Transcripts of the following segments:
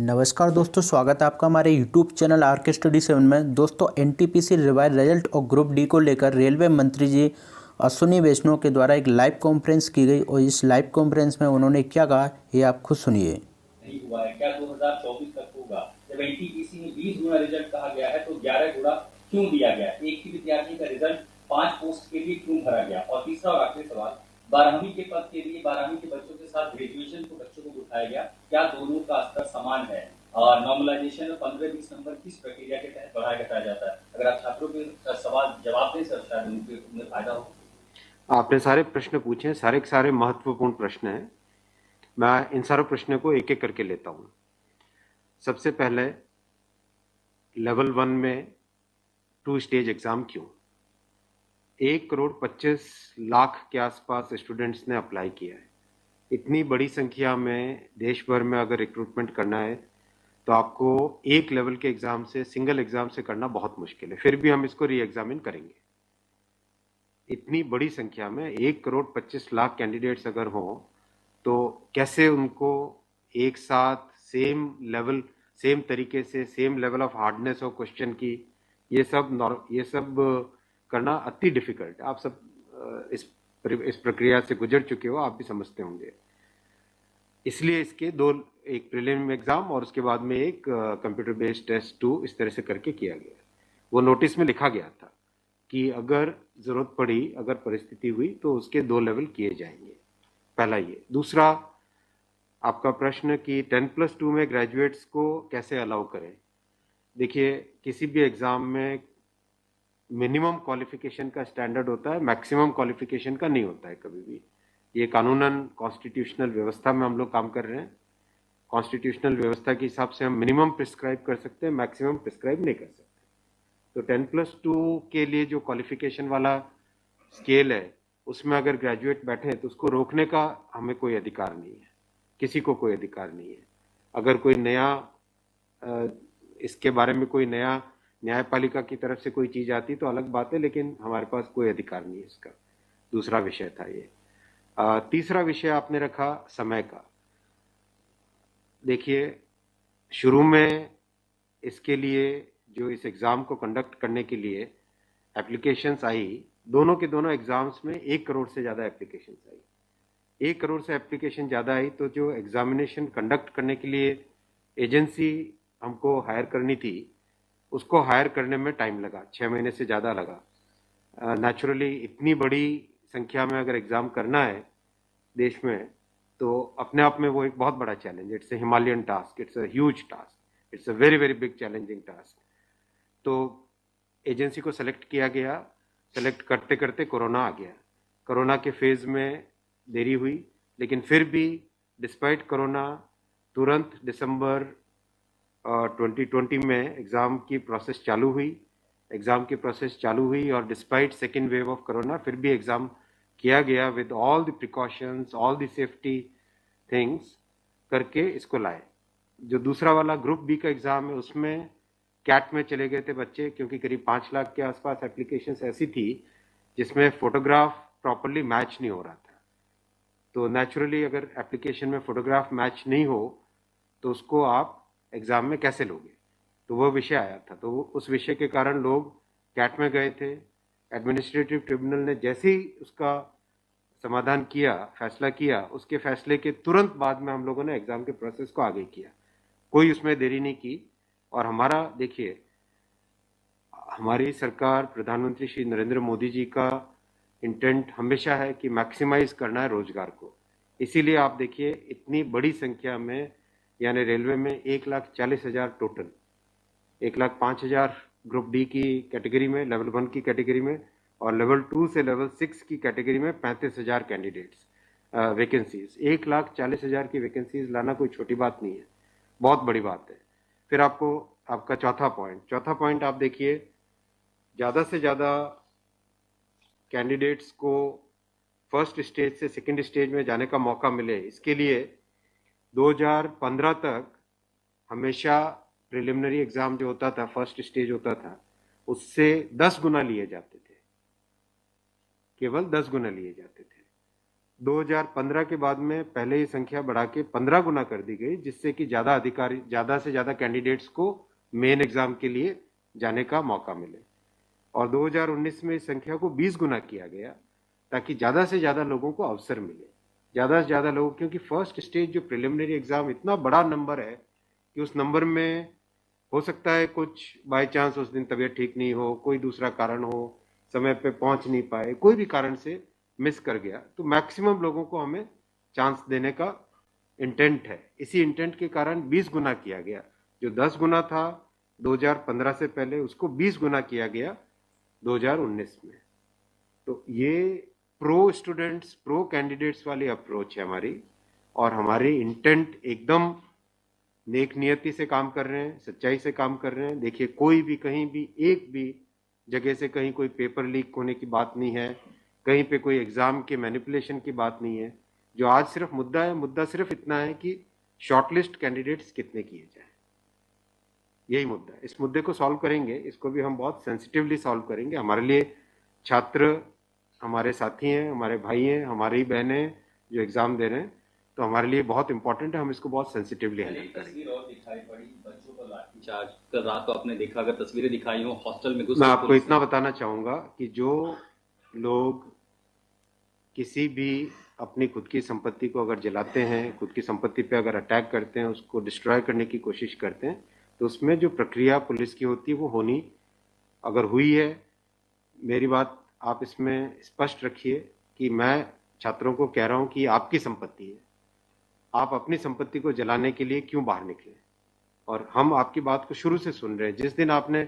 नमस्कार दोस्तों, स्वागत है आपका हमारे यूट्यूब चैनल आर के स्टडी 7 में। दोस्तों, एनटीपीसी रिवाइज रिजल्ट और ग्रुप डी को लेकर रेलवे मंत्री जी अश्विनी वैष्णव के द्वारा एक लाइव कॉन्फ्रेंस की गई और इस लाइव कॉन्फ्रेंस में उन्होंने क्या कहा, ये आप खुद सुनिए। नहीं हुआ है, क्या 2024 तक होगा? जब एनटीपीसी में 20 गुना रिजल्ट कहा गया है तो 11 गुना क्यों दिया गया? एक ही विद्यार्थी का रिजल्ट 5 पोस्ट के लिए क्यों भरा गया? और तीसरा और आखिरी सवाल, 12वीं के पद के लिए 12वीं के बच्चों के साथ ग्रेजुएशन के बच्चों को उठाया गया, क्या दोनों का स्तर समान है? और नॉर्मलाइजेशन में 15-20 नंबर किस प्रक्रिया के तहत बढ़ाया घटाया जाता है? अगर आप छात्रों के सवाल जवाब दें सर, शायद उन्हें फायदा हो। आपने सारे प्रश्न पूछे, सारे के सारे महत्वपूर्ण प्रश्न हैं। मैं इन सारे प्रश्नों को एक एक करके लेता हूँ। सबसे पहले लेवल 1 में 2 स्टेज एग्जाम क्यों? 1,25,00,000 के आसपास स्टूडेंट्स ने अप्लाई किया है। इतनी बड़ी संख्या में देश भर में अगर रिक्रूटमेंट करना है तो आपको एक लेवल के एग्जाम से, सिंगल एग्जाम से करना बहुत मुश्किल है। फिर भी हम इसको री एग्जामिन करेंगे। इतनी बड़ी संख्या में 1,25,00,000 कैंडिडेट्स अगर हों तो कैसे उनको एक साथ सेम तरीके से सेम लेवल ऑफ हार्डनेस और क्वेश्चन की ये सब करना अति डिफिकल्ट। आप सब इस प्रक्रिया से गुजर चुके हो, आप भी समझते होंगे। इसलिए इसके दो, एक प्रीलिम एग्जाम और उसके बाद में एक कंप्यूटर बेस्ड टेस्ट 2 इस तरह से करके किया गया। वो नोटिस में लिखा गया था कि अगर जरूरत पड़ी, अगर परिस्थिति हुई तो उसके 2 लेवल किए जाएंगे। पहला ये। दूसरा, आपका प्रश्न कि 10+2 में ग्रेजुएट्स को कैसे अलाउ करें। देखिए, किसी भी एग्जाम में मिनिमम क्वालिफिकेशन का स्टैंडर्ड होता है, मैक्सिमम क्वालिफिकेशन का नहीं होता है कभी भी। ये कानूनन कॉन्स्टिट्यूशनल व्यवस्था में हम लोग काम कर रहे हैं। कॉन्स्टिट्यूशनल व्यवस्था के हिसाब से हम मिनिमम प्रिस्क्राइब कर सकते हैं, मैक्सिमम प्रिस्क्राइब नहीं कर सकते। तो 10+2 के लिए जो क्वालिफिकेशन वाला स्केल है, उसमें अगर ग्रेजुएट बैठे हैं तो उसको रोकने का हमें कोई अधिकार नहीं है, किसी को कोई अधिकार नहीं है। अगर कोई नया इसके बारे में कोई नया न्यायपालिका की तरफ से कोई चीज आती तो अलग बात है, लेकिन हमारे पास कोई अधिकार नहीं है इसका। दूसरा विषय था ये। तीसरा विषय आपने रखा समय का। देखिए, शुरू में इसके लिए जो इस एग्जाम को कंडक्ट करने के लिए एप्लीकेशंस आई, दोनों के दोनों एग्जाम्स में 1 करोड़ से ज़्यादा एप्लीकेशंस आई। 1 करोड़ से एप्लीकेशन ज़्यादा आई तो जो एग्जामिनेशन कंडक्ट करने के लिए एजेंसी हमको हायर करनी थी, उसको हायर करने में टाइम लगा, 6 महीने से ज़्यादा लगा। नेचुरली इतनी बड़ी संख्या में अगर एग्ज़ाम करना है देश में तो अपने आप में वो एक बहुत बड़ा challenge. It's a Himalayan task, it's a huge task, it's a very very big challenging task. तो एजेंसी को सेलेक्ट किया गया। सेलेक्ट करते करते कोरोना आ गया। कोरोना के फेज़ में देरी हुई, लेकिन फिर भी डिस्पाइट कोरोना तुरंत दिसंबर 2020 में एग्ज़ाम की प्रोसेस चालू हुई। एग्ज़ाम की प्रोसेस चालू हुई और despite second wave of corona फिर भी एग्ज़ाम किया गया with all the precautions, all the safety things करके इसको लाए। जो दूसरा वाला ग्रुप बी का एग्ज़ाम है, उसमें कैट में चले गए थे बच्चे, क्योंकि करीब 5 लाख के आसपास एप्लीकेशंस ऐसी थी जिसमें फोटोग्राफ प्रॉपरली मैच नहीं हो रहा था। तो नेचुरली अगर एप्लीकेशन में फोटोग्राफ मैच नहीं हो तो उसको आप एग्ज़ाम में कैसे लोगे? तो वो विषय आया था। तो उस विषय के कारण लोग कैट में गए थे। एडमिनिस्ट्रेटिव ट्रिब्यूनल ने जैसे ही उसका समाधान किया, फैसला किया, उसके फैसले के तुरंत बाद में हम लोगों ने एग्ज़ाम के प्रोसेस को आगे किया। कोई उसमें देरी नहीं की। और हमारा, देखिए, हमारी सरकार, प्रधानमंत्री श्री नरेंद्र मोदी जी का इंटेंट हमेशा है कि मैक्सिमाइज करना है रोजगार को। इसीलिए आप देखिए, इतनी बड़ी संख्या में, यानी रेलवे में 1,40,000 टोटल, 1,05,000 ग्रुप डी की कैटेगरी में, लेवल 1 की कैटेगरी में, और लेवल 2 से लेवल 6 की कैटेगरी में 35,000 कैंडिडेट्स वैकेंसीज। 1,40,000 की वैकेंसीज लाना कोई छोटी बात नहीं है, बहुत बड़ी बात है। फिर आपका चौथा पॉइंट आप देखिए, ज़्यादा से ज़्यादा कैंडिडेट्स को फर्स्ट स्टेज से सेकंड स्टेज में जाने का मौका मिले, इसके लिए 2015 तक हमेशा प्रिलिमिनरी एग्जाम जो होता था, फर्स्ट स्टेज होता था, उससे 10 गुना लिए जाते थे, केवल 10 गुना लिए जाते थे। 2015 के बाद में पहले ही संख्या बढ़ा के 15 गुना कर दी गई, जिससे कि ज्यादा से ज्यादा कैंडिडेट्स को मेन एग्जाम के लिए जाने का मौका मिले। और 2019 में इस संख्या को 20 गुना किया गया, ताकि ज्यादा से ज्यादा लोगों को अवसर मिले, ज्यादा से ज्यादा लोग, क्योंकि फर्स्ट स्टेज जो प्रिलिमिनरी एग्जाम इतना बड़ा नंबर है कि उस नंबर में हो सकता है कुछ बाय चांस उस दिन तबीयत ठीक नहीं हो, कोई दूसरा कारण हो, समय पे पहुंच नहीं पाए, कोई भी कारण से मिस कर गया, तो मैक्सिमम लोगों को हमें चांस देने का इंटेंट है। इसी इंटेंट के कारण 20 गुना किया गया। जो 10 गुना था 2015 से पहले, उसको 20 गुना किया गया 2019 में। तो ये प्रो स्टूडेंट्स, प्रो कैंडिडेट्स वाली अप्रोच है हमारी, और हमारी इंटेंट एकदम नेक नियति से काम कर रहे हैं, सच्चाई से काम कर रहे हैं। देखिए, कोई भी कहीं भी एक भी जगह से कहीं कोई पेपर लीक होने की बात नहीं है, कहीं पे कोई एग्जाम के मैनिपुलेशन की बात नहीं है। जो आज सिर्फ मुद्दा है, मुद्दा सिर्फ इतना है कि शॉर्टलिस्ट कैंडिडेट्स कितने किए जाए, यही मुद्दा है। इस मुद्दे को सॉल्व करेंगे, इसको भी हम बहुत सेंसिटिवली सॉल्व करेंगे। हमारे लिए छात्र हमारे साथी हैं, हमारे भाई हैं, हमारी बहनें जो एग्जाम दे रहे हैं, तो हमारे लिए बहुत इंपॉर्टेंट है, हम इसको बहुत सेंसिटिवली हैंडल करेंगे। तस्वीर और दिखाई पड़ी बच्चों पर लाठीचार्ज, कल रात को आपने देखा, अगर तस्वीरें दिखाई हो हॉस्टल में घुस, मैं आपको इतना बताना चाहूंगा कि जो लोग किसी भी अपनी खुद की संपत्ति को अगर जलाते हैं, खुद की संपत्ति पे अगर अटैक करते हैं, उसको डिस्ट्रॉय करने की कोशिश करते हैं, तो उसमें जो प्रक्रिया पुलिस की होती है वो होनी, अगर हुई है, मेरी बात आप इसमें स्पष्ट रखिए कि मैं छात्रों को कह रहा हूं कि आपकी संपत्ति है, आप अपनी संपत्ति को जलाने के लिए क्यों बाहर निकले। और हम आपकी बात को शुरू से सुन रहे हैं। जिस दिन आपने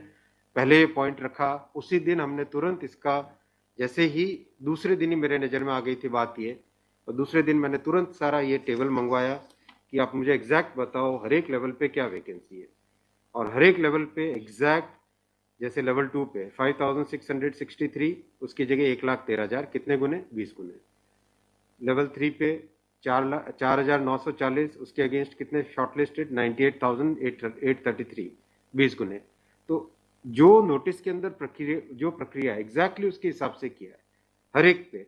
पहले ये पॉइंट रखा, उसी दिन हमने तुरंत इसका, जैसे ही दूसरे दिन ही मेरे नज़र में आ गई थी बात ये, और दूसरे दिन मैंने तुरंत सारा ये टेबल मंगवाया कि आप मुझे एग्जैक्ट बताओ हर एक लेवल पे क्या वैकेंसी है। और हर एक लेवल पे एग्जैक्ट, जैसे लेवल 2 पे 5663, उसकी जगह 1,13,000, कितने गुने? 20 गुने। लेवल 3 पे 4,940, उसके अगेंस्ट कितने शॉर्टलिस्टेड? 98,833, 20 गुने। तो जो नोटिस के अंदर प्रक्रिया एग्जैक्टली उसके हिसाब से किया है, हर एक पे,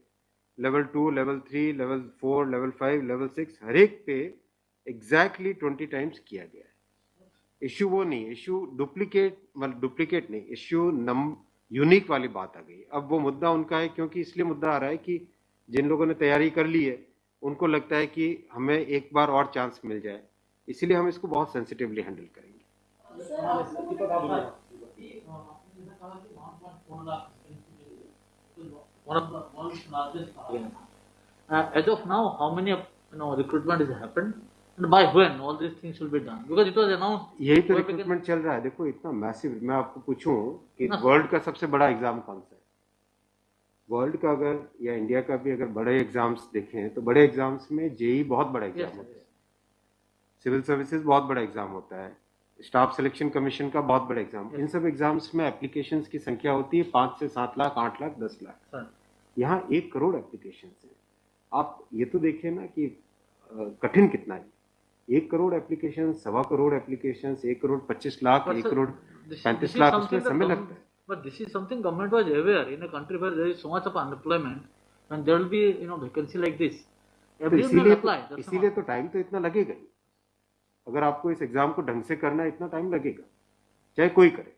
level 2, level 3, level 4, level 5, level 6, हर एक पे एग्जैक्टली 20 टाइम्स किया गया है। इश्यू वो नहीं, इश्यू डुप्लीकेट नहीं, इश्यू यूनिक वाली बात आ गई। अब वो मुद्दा उनका है, क्योंकि इसलिए मुद्दा आ रहा है कि जिन लोगों ने तैयारी कर ली है उनको लगता है कि हमें एक बार और चांस मिल जाए, इसीलिए हम इसको बहुत सेंसिटिवली हैंडल करेंगे। As of now, how many recruitment has happened, and by when all these things will be done? Because it was announced. यही तो रिक्रूटमेंट चल रहा है। देखो, इतना मैसिव, मैं आपको पूछूं कि वर्ल्ड का सबसे बड़ा एग्जाम कौन सा है? वर्ल्ड का अगर, या इंडिया का भी अगर बड़े एग्जाम्स देखें, तो बड़े एग्जाम्स में जेई बहुत बड़ा एग्जाम होता है, सिविल सर्विसेज बहुत बड़ा एग्जाम होता है, स्टाफ सिलेक्शन कमीशन का बहुत बड़ा एग्जाम। इन सब एग्जाम्स में एप्लीकेशंस की संख्या होती है 5 से 7 लाख, 8 लाख, 10 लाख। यहाँ 1 करोड़ एप्लीकेशंस है। आप ये तो देखिए ना कि कठिन कितना है। 1 करोड़ एप्लीकेशन, 1.25 करोड़ एप्लीकेशन, 1 करोड़ 25 लाख, 1 करोड़ 35 लाख, उसमें समय लगता है। But this is something government was aware. In a country where there is so much of unemployment, and there will be vacancy like this, everyone will apply. इसीलिए तो टाइम तो इतना लगेगा ही। अगर आपको इस एग्जाम को ढंग से करना है, इतना टाइम लगेगा, चाहे कोई करे।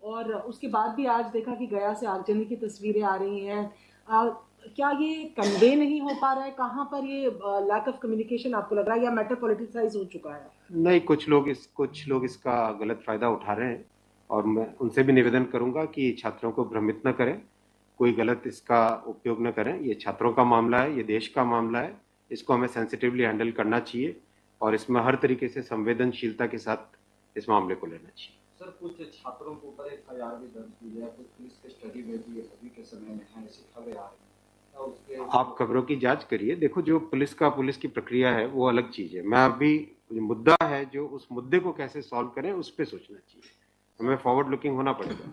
और उसके बाद भी आज देखा कि गया से आगजनी की तस्वीरें आ रही हैं। क्या ये कन्वे नहीं हो पा रहा है? कहाँ पर ये लैक ऑफ कम्युनिकेशन आपको लग रहा है, या मैटर पॉलिटिसाइज हो चुका है? नहीं, कुछ लोग इसका गलत फायदा उठा रहे हैं, और मैं उनसे भी निवेदन करूंगा कि छात्रों को भ्रमित न करें, कोई गलत इसका उपयोग न करें। ये छात्रों का मामला है, ये देश का मामला है, इसको हमें सेंसिटिवली हैंडल करना चाहिए, और इसमें हर तरीके से संवेदनशीलता के साथ इस मामले को लेना चाहिए। सर, कुछ छात्रों के ऊपर FIR भी दर्ज की है, कुछ पुलिस के स्टडी में भी अभी के समय में है, ऐसी खबरें आ रही हैं। आप खबरों की जांच करिए। देखो, जो पुलिस की प्रक्रिया है वो अलग चीज है। मैं अभी मुद्दा है, जो उस मुद्दे को कैसे सॉल्व करें उस पर सोचना चाहिए, हमें फॉरवर्ड लुकिंग होना पड़ेगा।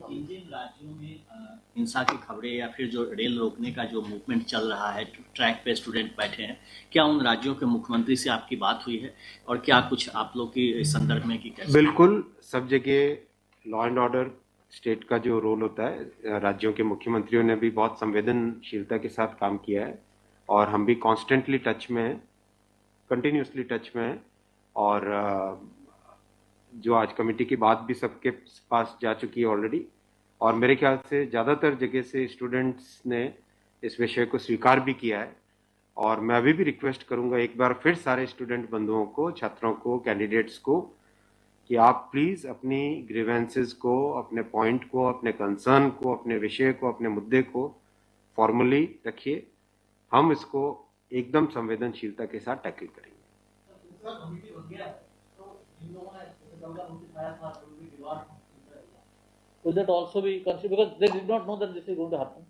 जिन राज्यों में हिंसा की खबरें या फिर जो रेल रोकने का जो मूवमेंट चल रहा है, ट्रैक पे स्टूडेंट बैठे हैं, क्या उन राज्यों के मुख्यमंत्री से आपकी बात हुई है, और क्या कुछ आप लोग की इस संदर्भ में की कैसे? बिल्कुल, सब जगह लॉ एंड ऑर्डर स्टेट का जो रोल होता है, राज्यों के मुख्यमंत्रियों ने भी बहुत संवेदनशीलता के साथ काम किया है और हम भी कॉन्स्टेंटली टच में हैं, कंटिन्यूसली टच में हैं। और जो आज कमेटी की बात भी सबके पास जा चुकी है ऑलरेडी, और मेरे ख्याल से ज़्यादातर जगह से स्टूडेंट्स ने इस विषय को स्वीकार भी किया है। और मैं अभी भी रिक्वेस्ट करूंगा एक बार फिर सारे स्टूडेंट बंधुओं को, छात्रों को, कैंडिडेट्स को, कि आप प्लीज़ अपनी ग्रीवेंसेस को, अपने पॉइंट को, अपने कंसर्न को, अपने विषय को, अपने मुद्दे को फॉर्मली रखिए। हम इसको एकदम संवेदनशीलता के साथ टैकल करेंगे। Will that also be considered, because they did not know that this is going to happen?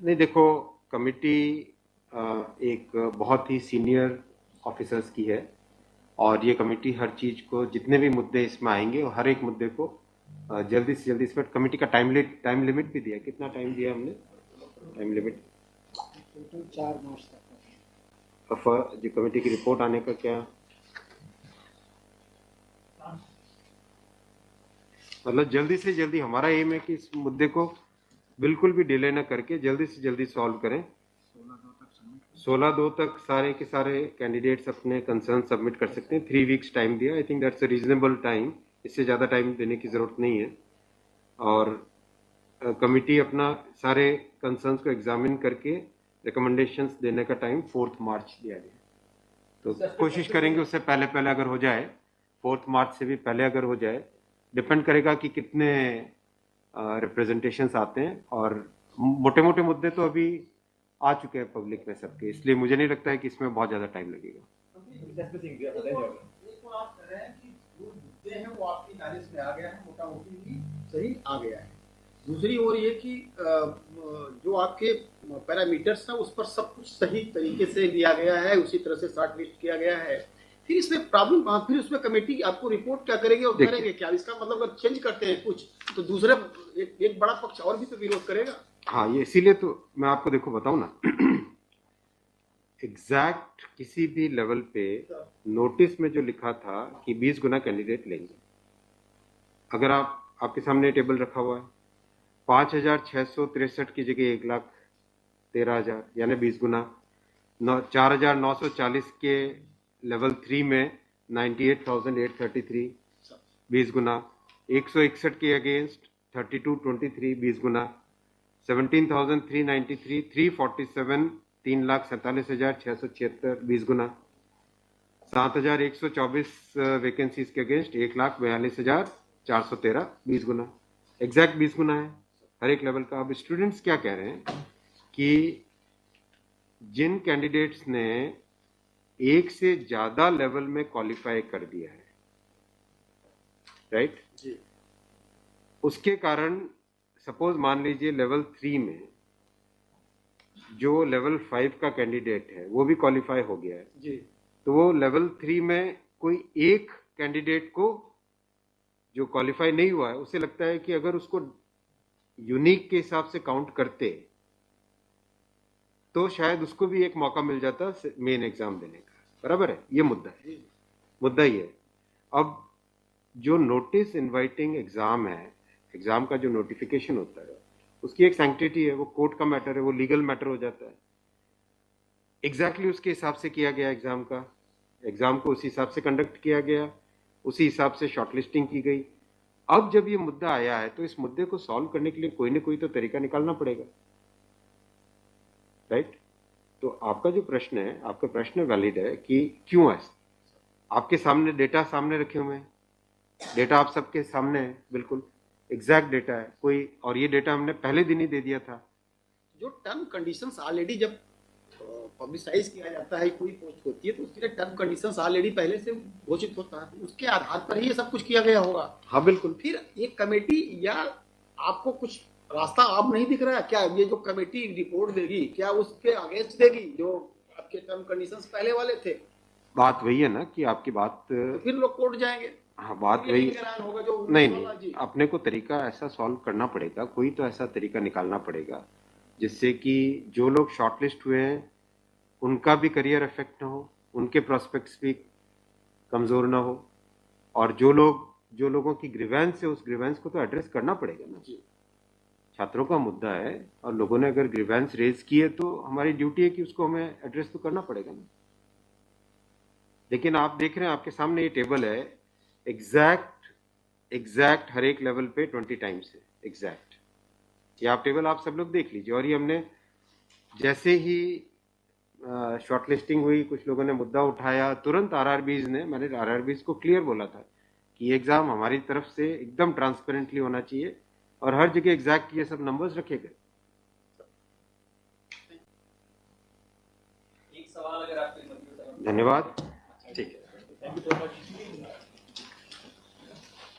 नहीं, देखो, कमिटी एक बहुत ही सीनियर ऑफिसर्स की है और ये कमेटी हर चीज को, जितने भी मुद्दे इसमें आएंगे और हर एक मुद्दे को जल्दी से जल्दी, इस पर कमेटी का टाइम लिमिट भी दिया। कितना टाइम दिया हमने? टाइम लिमिट टोटल 4 मार्च तक। जो कमेटी की रिपोर्ट आने का क्या मतलब, जल्दी से जल्दी हमारा एम है कि इस मुद्दे को बिल्कुल भी डिले ना करके जल्दी से जल्दी सॉल्व करें। 16/2 तक सारे के सारे कैंडिडेट्स अपने कंसर्न सबमिट कर सकते हैं। 3 वीक्स टाइम दिया, I think that's a reasonable time. इससे ज़्यादा टाइम देने की ज़रूरत नहीं है। और कमिटी अपना सारे कंसर्न्स को एग्जामिन करके रिकमेंडेशंस देने का टाइम 4 मार्च दिया गया। तो कोशिश करेंगे उससे पहले पहले अगर हो जाए, 4 मार्च से भी पहले अगर हो जाए। डिपेंड करेगा कि कितने रिप्रेजेंटेशंस आते हैं, और मोटे मोटे मुद्दे तो अभी आ चुके हैं पब्लिक में सबके, इसलिए मुझे नहीं लगता है कि इसमें बहुत ज़्यादा टाइम लगेगा। वो आपकी नॉलेज में आ गया है, मोटा मोटी सही आ गया है। दूसरी ओर ये कि जो आपके पैरामीटर्स हैं उस पर सब कुछ सही तरीके से लिया गया है, उसी तरह से शॉर्ट लिस्ट किया गया है। फिर इसमें प्रॉब्लम, फिर उसमें कमेटी आपको रिपोर्ट क्या करेगी और करेंगे क्या? इसका मतलब अगर चेंज करते हैं कुछ तो दूसरे एक बड़ा पक्ष और भी तो विरोध करेगा। हाँ, ये इसीलिए तो मैं आपको देखो बताऊं ना, एग्जैक्ट किसी भी लेवल पे नोटिस में जो लिखा था कि 20 गुना कैंडिडेट लेंगे, अगर आपके सामने टेबल रखा हुआ है, 5,663 की जगह 1,13,000 यानी 20 गुना। 4,940 के लेवल 3 में 98,833 20 गुना। 161 के अगेंस्ट 3223 20 गुना। 17,393 347 3,47,676 20 गुना। 7,124 वैकेंसीज के अगेंस्ट 1,42,413 20 गुना। एग्जैक्ट 20 गुना है हर एक लेवल का। अब स्टूडेंट्स क्या कह रहे हैं कि जिन कैंडिडेट्स ने एक से ज्यादा लेवल में क्वालिफाई कर दिया है, राइट जी, उसके कारण सपोज मान लीजिए लेवल 3 में जो लेवल 5 का कैंडिडेट है वो भी क्वालिफाई हो गया है जी, तो वो लेवल 3 में कोई एक कैंडिडेट को जो क्वालिफाई नहीं हुआ है, उसे लगता है कि अगर उसको यूनिक के हिसाब से काउंट करते तो शायद उसको भी एक मौका मिल जाता मेन एग्जाम देने का। बराबर है, ये मुद्दा है, मुद्दा ही है। अब जो नोटिस इनवाइटिंग एग्जाम है, एग्जाम का जो नोटिफिकेशन होता है उसकी एक सैंक्टिटी है, वो कोर्ट का मैटर है, वो लीगल मैटर हो जाता है। एग्जैक्टली उसके हिसाब से किया गया एग्जाम का, एग्जाम को उसी हिसाब से कंडक्ट किया गया, उसी हिसाब से शॉर्टलिस्टिंग की गई। अब जब ये मुद्दा आया है तो इस मुद्दे को सॉल्व करने के लिए कोई ना कोई तो तरीका निकालना पड़ेगा, राइट? तो आपका जो प्रश्न है, आपका प्रश्न वैलिड है कि क्यों है। आपके सामने डेटा सामने रखे हुए हैं, डेटा आप सबके सामने है, बिल्कुल एग्जैक्ट डेटा है कोई, और ये डेटा हमने पहले दिन ही दे दिया था। जो टर्म कंडीशंस ऑलरेडी जब पब्लिसाइज किया जाता है, कोई पोस्ट होती है तो उसके लिए टर्म कंडीशंस ऑलरेडी पहले से घोषित होता है, उसके आधार पर ही ये सब कुछ किया गया होगा। हाँ बिल्कुल। फिर एक कमेटी या आपको कुछ रास्ता आप नहीं दिख रहा है क्या? ये जो कमेटी रिपोर्ट देगी क्या उसके अगेंस्ट देगी जो आपके टर्म कंडीशंस पहले वाले थे? बात वही है ना कि आपकी बात, तो फिर लोग कोर्ट जाएंगे। हाँ, बात वही होगा जो नहीं, अपने को तरीका ऐसा सॉल्व करना पड़ेगा, कोई तो ऐसा तरीका निकालना पड़ेगा जिससे कि जो लोग शॉर्टलिस्ट हुए हैं उनका भी करियर इफेक्ट ना हो, उनके प्रोस्पेक्ट्स भी कमज़ोर ना हो, और जो लोग जो लोगों की ग्रीवेंस है उस ग्रीवेंस को तो एड्रेस करना पड़ेगा ना। छात्रों का मुद्दा है और लोगों ने अगर ग्रीवेंस रेज की है तो हमारी ड्यूटी है कि उसको हमें एड्रेस तो करना पड़ेगा ना। लेकिन आप देख रहे हैं आपके सामने ये टेबल है, एग्जैक्ट हर एक लेवल पे 20 टाइम्स है एग्जैक्ट। ये आप टेबल आप सब लोग देख लीजिए। और ये हमने जैसे ही शॉर्टलिस्टिंग हुई, कुछ लोगों ने मुद्दा उठाया, तुरंत मैंने आरआरबीज को क्लियर बोला था कि ये एग्जाम हमारी तरफ से एकदम ट्रांसपेरेंटली होना चाहिए और हर जगह एग्जैक्ट ये सब नंबर्स रखे गए। एक सवाल अगर आपके धन्यवाद। ठीक है, थैंक यू सो मच।